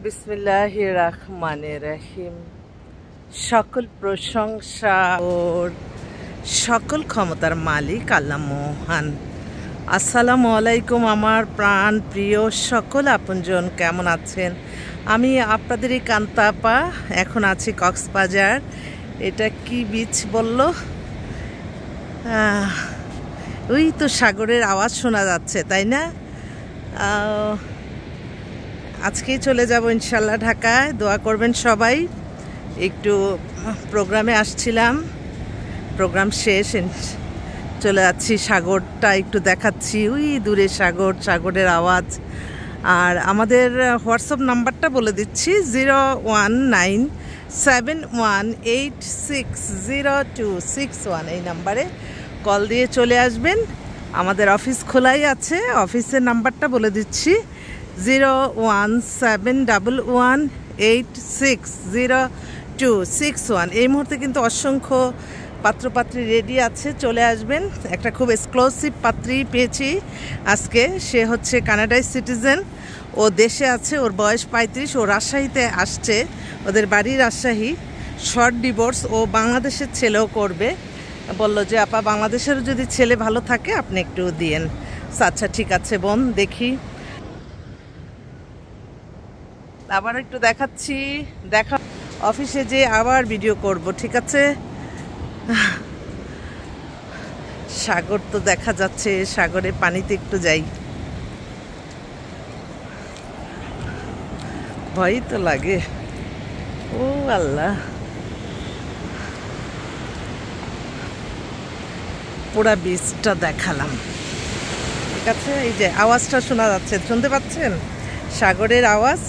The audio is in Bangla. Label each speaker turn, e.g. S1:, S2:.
S1: বিসমিল্লাহির রহমানির রহিম। সকল প্রশংসা ওর সকল ক্ষমতার মালিক আল্লাহ মহান। আসসালামু আলাইকুম আমার প্রাণ প্রিয় সকল আপনজন, কেমন আছেন? আমি আপনাদেরই কান্তাপা। এখন আছি কক্সবাজার। এটা কি বিচ বলল? ওই তো সাগরের আওয়াজ শোনা যাচ্ছে, তাই না? আজকেই চলে যাব ইনশাল্লাহ ঢাকায়। দোয়া করবেন সবাই। একটু প্রোগ্রামে আসছিলাম, প্রোগ্রাম শেষ, চলে যাচ্ছি। সাগরটা একটু দেখাচ্ছি, ওই দূরে সাগর, সাগরের আওয়াজ। আর আমাদের হোয়াটসঅ্যাপ নাম্বারটা বলে দিচ্ছি, 019718600261। এই নাম্বারে কল দিয়ে চলে আসবেন। আমাদের অফিস খোলাই আছে। অফিসের নাম্বারটা বলে দিচ্ছি, 017181600261। এই মুহূর্তে কিন্তু অসংখ্য পাত্রপাত্রী রেডি আছে, চলে আসবেন। একটা খুব এক্সক্লুসিভ পাত্রী পেয়েছি আজকে। সে হচ্ছে কানাডায় সিটিজেন, ও দেশে আছে, ওর বয়স 35, ও রাজশাহীতে আসছে, ওদের বাড়ি রাজশাহী। শর্ট ডিভোর্স, ও বাংলাদেশের ছেলেও করবে। বলল যে আপা, বাংলাদেশেরও যদি ছেলে ভালো থাকে আপনি একটু দিয়েন। আচ্ছা ঠিক আছে বোন, দেখি। আবার একটু দেখাচ্ছি, দেখা অফিসে যে আবার ভিডিও করব, ঠিক আছে? সাগর তো দেখা যাচ্ছে, সাগরে পানিতে একটু যাই, ভয় তো লাগে। ও আল্লাহ, পুরা বীজটা দেখালাম, ঠিক আছে? এই যে আওয়াজটা শোনা যাচ্ছে, শুনতে পাচ্ছেন সাগরের আওয়াজ?